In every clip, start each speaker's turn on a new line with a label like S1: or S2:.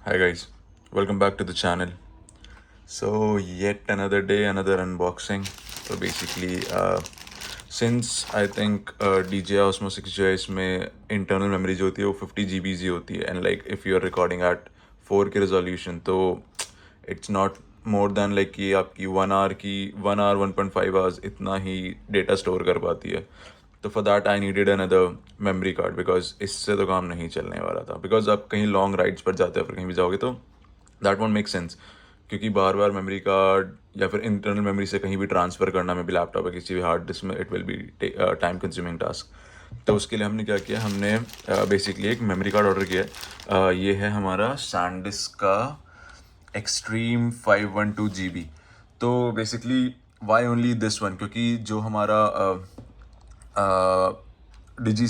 S1: Hi guys, welcome back to the channel. So yet another day, another unboxing. So basically, since I think DJI Osmo 6 में internal memory जो होती है वो 50 GB ही होती है, and like if you are recording at 4K resolution तो it's not more than like कि आपकी 1 hour की 1 hour 1.5 hours इतना ही data store कर पाती है. तो for that I needed another memory card because इससे तो काम नहीं चलने वाला था. बिकॉज आप कहीं लॉन्ग राइड्स पर जाते हो फिर कहीं भी जाओगे तो दैट वोंट मेक सेंस, क्योंकि बार बार मेमोरी कार्ड या फिर इंटरनल मेमोरी से कहीं भी ट्रांसफ़र करना में भी लैपटॉप या किसी भी हार्ड डिस्क में it will be time consuming task. तो उसके लिए हमने क्या किया, हमने बेसिकली एक मेमोरी कार्ड ऑर्डर किया है. ये है हमारा सैनडिस्क का एक्सट्रीम 512 GB. तो basically why only this one, क्योंकि जो हमारा DJI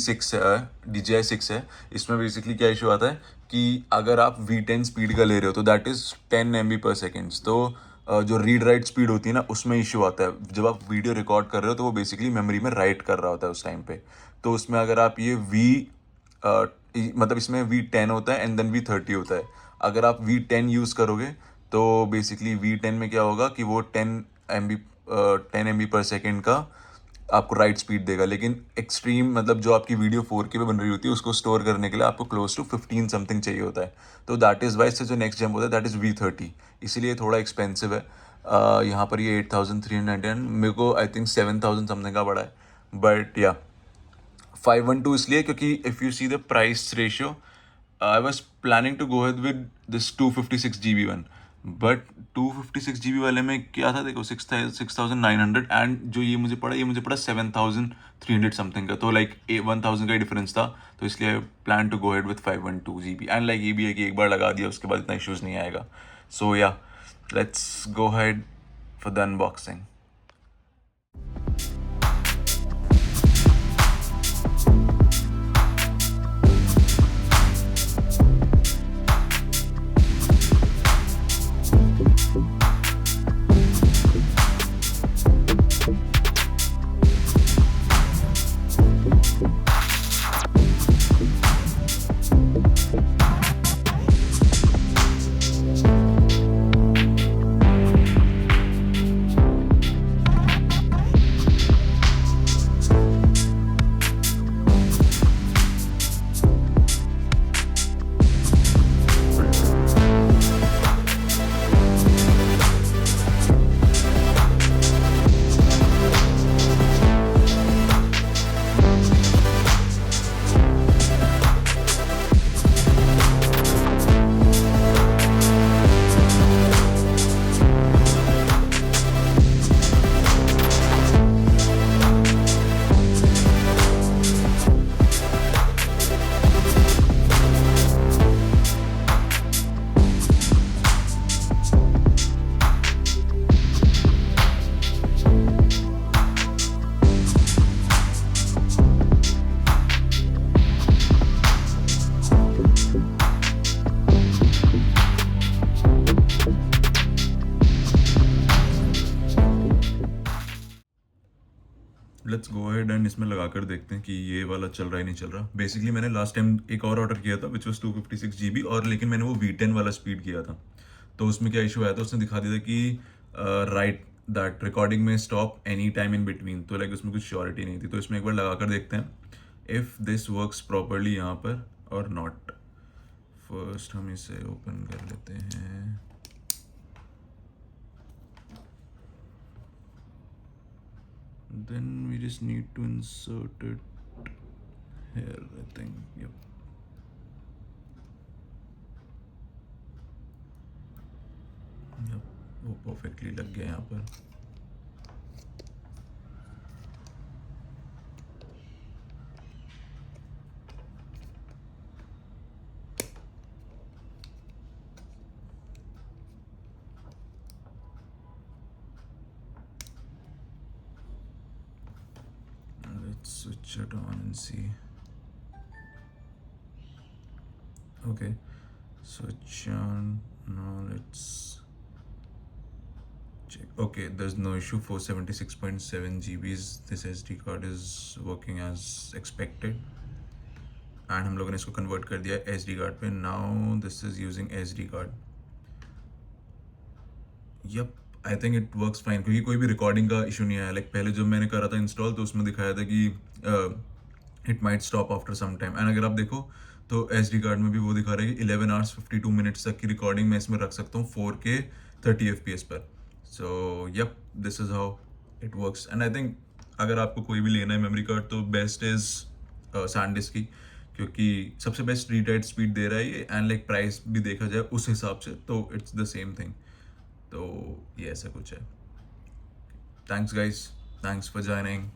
S1: 6 है, इसमें बेसिकली क्या इशू आता है कि अगर आप V10 स्पीड का ले रहे हो तो दैट इज़ 10 MB/s. तो जो रीड राइट स्पीड होती है ना उसमें इशू आता है. जब आप वीडियो रिकॉर्ड कर रहे हो तो वो बेसिकली मेमोरी में राइट कर रहा होता है उस टाइम पे. तो उसमें अगर आप ये मतलब इसमें V10 होता है एंड देन V30 होता है. अगर आप V10 यूज़ करोगे तो बेसिकली V10 में क्या होगा कि वो 10 MB/s का आपको राइट स्पीड देगा. लेकिन एक्सट्रीम मतलब जो आपकी वीडियो 4K पे बन रही होती है उसको स्टोर करने के लिए आपको क्लोज टू 15 समथिंग चाहिए होता है. तो दैट इज़ वाई से जो नेक्स्ट जंप होता है दैट इज़ V30. इसीलिए थोड़ा एक्सपेंसिव है. यहाँ पर ये 8,399, मेरे को आई थिंक 7,000 समथिंग का पड़ा है. बट या 512 इसलिए क्योंकि if you see the price ratio, I was planning to go ahead with this 256 GB one. But 256 GB वाले में क्या था, देखो 6,900, एंड जो ये मुझे पड़ा 7,300 समथिंग का. तो लाइक 1,000 का डिफरेंस था. तो इसलिए plan to go ahead with 512 GB. And like ये भी है कि एक बार लगा दिया उसके बाद इतना इश्यूज़ नहीं आएगा. सो या let's go ahead for the unboxing. Let's go ahead and इसमें लगा कर देखते हैं कि ये वाला चल रहा है नहीं चल रहा. बेसिकली मैंने लास्ट टाइम एक और ऑर्डर किया था विच वॉज 256 GB, और लेकिन मैंने वो V10 वाला स्पीड किया था. तो उसमें क्या इशू आया था, उसने दिखा दिया था कि राइट दैट रिकॉर्डिंग में stop any time in between. तो लाइक उसमें कुछ श्योरिटी नहीं थी. तो इसमें एक बार लगा कर देखते हैं इफ़ दिस वर्क्स प्रॉपरली यहाँ पर और नॉट. फर्स्ट हम इसे ओपन कर लेते हैं. Then we just need to insert it here, I think. Yep. Yep. वो परफेक्टली लग गया यहाँ पर. Let's switch it on and see. Okay, switch on. Now let's check. Okay, there's no issue. 476.7 GBs. This SD card is working as expected. And हम लोगों ने इसको convert कर दिया एस डी कार्ड पे. Now this is using S D card. Yup, I think it works fine, क्योंकि कोई भी रिकॉर्डिंग का इशू नहीं आया. लाइक पहले जब मैंने करा था इंस्टॉल तो उसमें दिखाया था कि it might stop after some time. And अगर आप देखो तो एस डी कार्ड में भी वो दिखा रहा है कि 11 आवर्स 52 मिनट्स तक की रिकॉर्डिंग मैं इसमें रख सकता हूँ 4K 30 FPS पर. So yup, this is how it works. And I think अगर आपको कोई भी लेना है मेमोरी कार्ड तो बेस्ट इज सैनडिस्क की, क्योंकि सबसे बेस्ट रीड राइट स्पीड दे रहा है ये. एंड लाइक प्राइस भी देखा जाए उस हिसाब से तो इट्स द सेम थिंग. तो ये ऐसा कुछ है. Thanks guys, thanks for joining.